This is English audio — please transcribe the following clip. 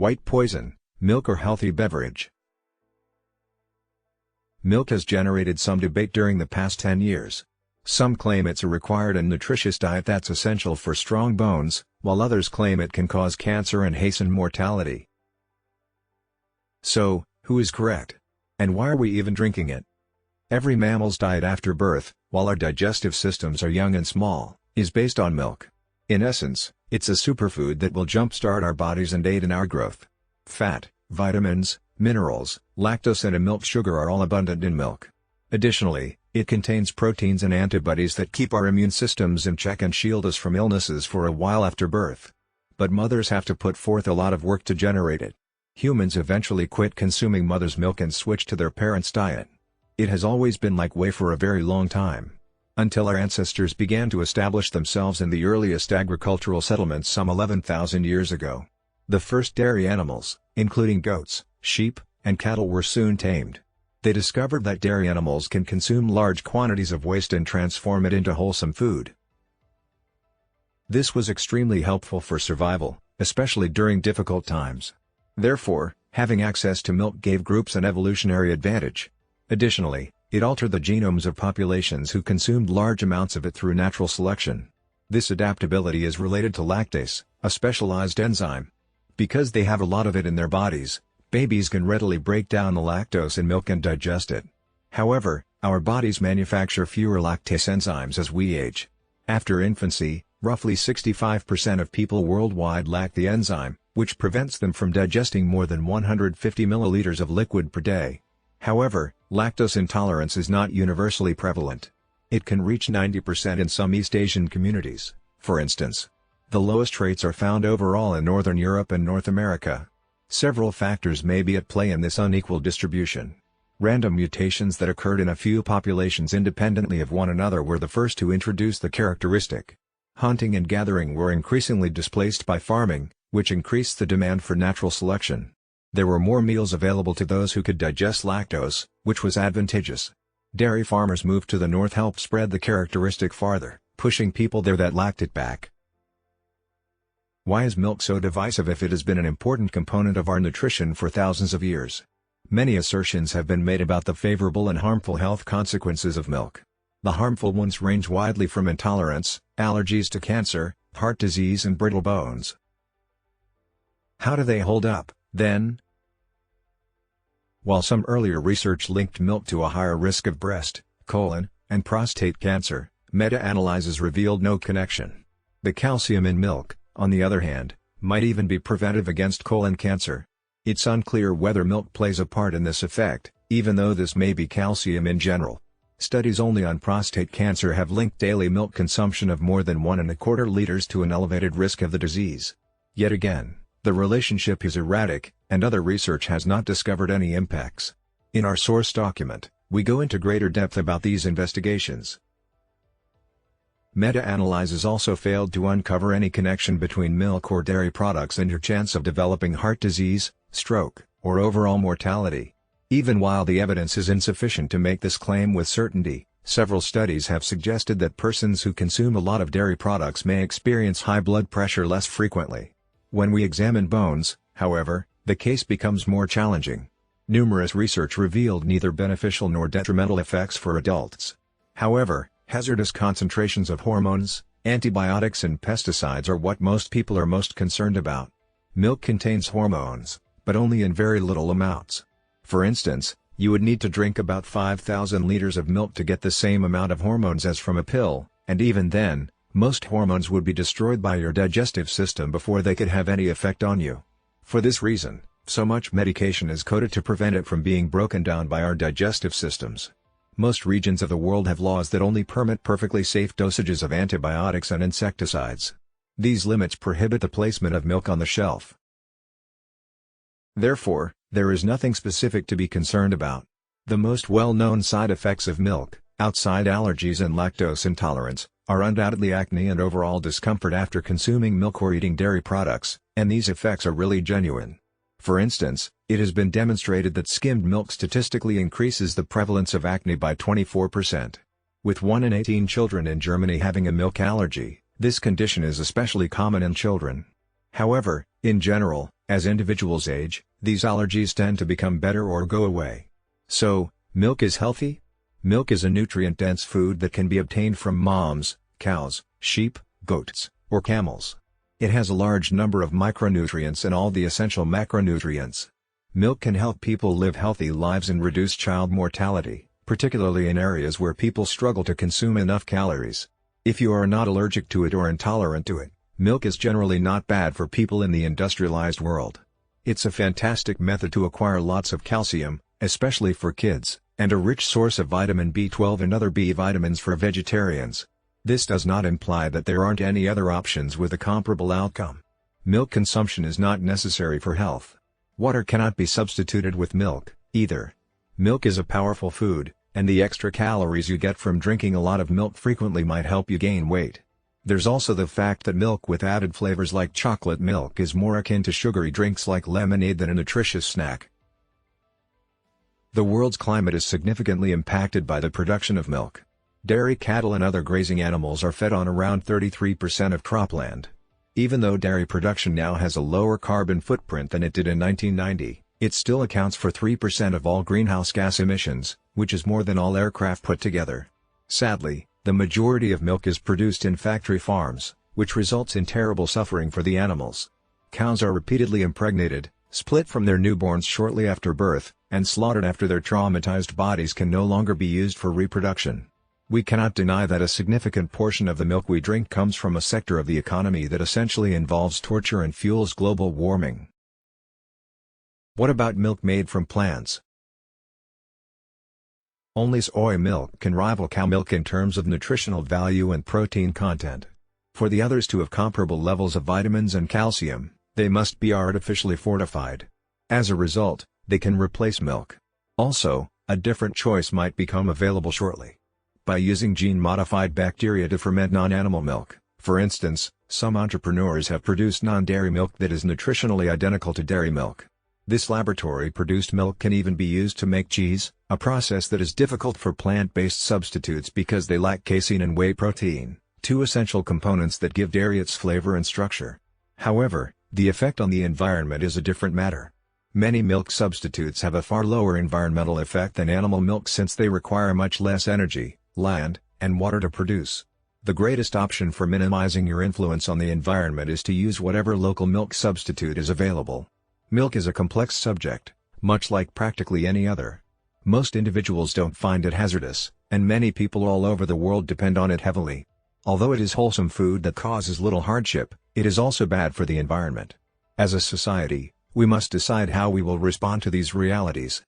White poison, milk or healthy beverage? Milk has generated some debate during the past 10 years. Some claim it's a required and nutritious diet that's essential for strong bones, while others claim it can cause cancer and hasten mortality. So, who is correct? And why are we even drinking it? Every mammal's diet after birth, while our digestive systems are young and small, is based on milk. In essence, it's a superfood that will jumpstart our bodies and aid in our growth. Fat, vitamins, minerals, lactose and a milk sugar are all abundant in milk. Additionally, it contains proteins and antibodies that keep our immune systems in check and shield us from illnesses for a while after birth. But mothers have to put forth a lot of work to generate it. Humans eventually quit consuming mother's milk and switch to their parents' diet. It has always been like way for a very long time. Until our ancestors began to establish themselves in the earliest agricultural settlements some 11,000 years ago. The first dairy animals, including goats, sheep, and cattle were soon tamed. They discovered that dairy animals can consume large quantities of waste and transform it into wholesome food. This was extremely helpful for survival, especially during difficult times. Therefore, having access to milk gave groups an evolutionary advantage. Additionally, it altered the genomes of populations who consumed large amounts of it through natural selection. This adaptability is related to lactase, a specialized enzyme. Because they have a lot of it in their bodies, babies can readily break down the lactose in milk and digest it. However, our bodies manufacture fewer lactase enzymes as we age. After infancy, roughly 65% of people worldwide lack the enzyme, which prevents them from digesting more than 150 milliliters of liquid per day. However, lactose intolerance is not universally prevalent. It can reach 90% in some East Asian communities, for instance. The lowest rates are found overall in Northern Europe and North America. Several factors may be at play in this unequal distribution. Random mutations that occurred in a few populations independently of one another were the first to introduce the characteristic. Hunting and gathering were increasingly displaced by farming, which increased the demand for natural selection. There were more meals available to those who could digest lactose, which was advantageous. Dairy farmers moved to the north helped spread the characteristic farther, pushing people there that lacked it back. Why is milk so divisive if it has been an important component of our nutrition for thousands of years? Many assertions have been made about the favorable and harmful health consequences of milk. The harmful ones range widely from intolerance, allergies to cancer, heart disease and brittle bones. How do they hold up, then? While some earlier research linked milk to a higher risk of breast, colon, and prostate cancer, meta-analyses revealed no connection. The calcium in milk, on the other hand, might even be preventive against colon cancer. It's unclear whether milk plays a part in this effect, even though this may be calcium in general. Studies only on prostate cancer have linked daily milk consumption of more than 1.25 liters to an elevated risk of the disease. Yet again, the relationship is erratic, and other research has not discovered any impacts. In our source document, we go into greater depth about these investigations. Meta-analyses also failed to uncover any connection between milk or dairy products and your chance of developing heart disease, stroke, or overall mortality. Even while the evidence is insufficient to make this claim with certainty, several studies have suggested that persons who consume a lot of dairy products may experience high blood pressure less frequently. When we examine bones, however, the case becomes more challenging. Numerous research revealed neither beneficial nor detrimental effects for adults. However, hazardous concentrations of hormones, antibiotics and pesticides are what most people are most concerned about. Milk contains hormones, but only in very little amounts. For instance, you would need to drink about 5,000 liters of milk to get the same amount of hormones as from a pill, and even then, most hormones would be destroyed by your digestive system before they could have any effect on you. For this reason, so much medication is coded to prevent it from being broken down by our digestive systems. Most regions of the world have laws that only permit perfectly safe dosages of antibiotics and insecticides. These limits prohibit the placement of milk on the shelf. Therefore, there is nothing specific to be concerned about. The most well-known side effects of milk, outside allergies and lactose intolerance, are undoubtedly acne and overall discomfort after consuming milk or eating dairy products, and these effects are really genuine. For instance, it has been demonstrated that skimmed milk statistically increases the prevalence of acne by 24%. With 1 in 18 children in Germany having a milk allergy, this condition is especially common in children. However, in general, as individuals age, these allergies tend to become better or go away. So, milk is healthy? Milk is a nutrient-dense food that can be obtained from moms, cows, sheep, goats, or camels. It has a large number of micronutrients and all the essential macronutrients. Milk can help people live healthy lives and reduce child mortality, particularly in areas where people struggle to consume enough calories. If you are not allergic to it or intolerant to it, milk is generally not bad for people in the industrialized world. It's a fantastic method to acquire lots of calcium, especially for kids, and a rich source of vitamin B12 and other B vitamins for vegetarians. This does not imply that there aren't any other options with a comparable outcome. Milk consumption is not necessary for health. Water cannot be substituted with milk, either. Milk is a powerful food, and the extra calories you get from drinking a lot of milk frequently might help you gain weight. There's also the fact that milk with added flavors like chocolate milk is more akin to sugary drinks like lemonade than a nutritious snack. The world's climate is significantly impacted by the production of milk. Dairy cattle and other grazing animals are fed on around 33% of cropland. Even though dairy production now has a lower carbon footprint than it did in 1990, it still accounts for 3% of all greenhouse gas emissions, which is more than all aircraft put together. Sadly, the majority of milk is produced in factory farms, which results in terrible suffering for the animals. Cows are repeatedly impregnated, split from their newborns shortly after birth, and slaughtered after their traumatized bodies can no longer be used for reproduction. We cannot deny that a significant portion of the milk we drink comes from a sector of the economy that essentially involves torture and fuels global warming. What about milk made from plants? Only soy milk can rival cow milk in terms of nutritional value and protein content. For the others to have comparable levels of vitamins and calcium, they must be artificially fortified. As a result, they can replace milk. Also, a different choice might become available shortly. By using gene-modified bacteria to ferment non-animal milk, for instance, some entrepreneurs have produced non-dairy milk that is nutritionally identical to dairy milk. This laboratory-produced milk can even be used to make cheese, a process that is difficult for plant-based substitutes because they lack casein and whey protein, two essential components that give dairy its flavor and structure. However, the effect on the environment is a different matter. Many milk substitutes have a far lower environmental effect than animal milk since they require much less energy, land, and water to produce. The greatest option for minimizing your influence on the environment is to use whatever local milk substitute is available. Milk is a complex subject, much like practically any other. Most individuals don't find it hazardous, and many people all over the world depend on it heavily. Although it is wholesome food that causes little hardship, it is also bad for the environment. As a society, we must decide how we will respond to these realities.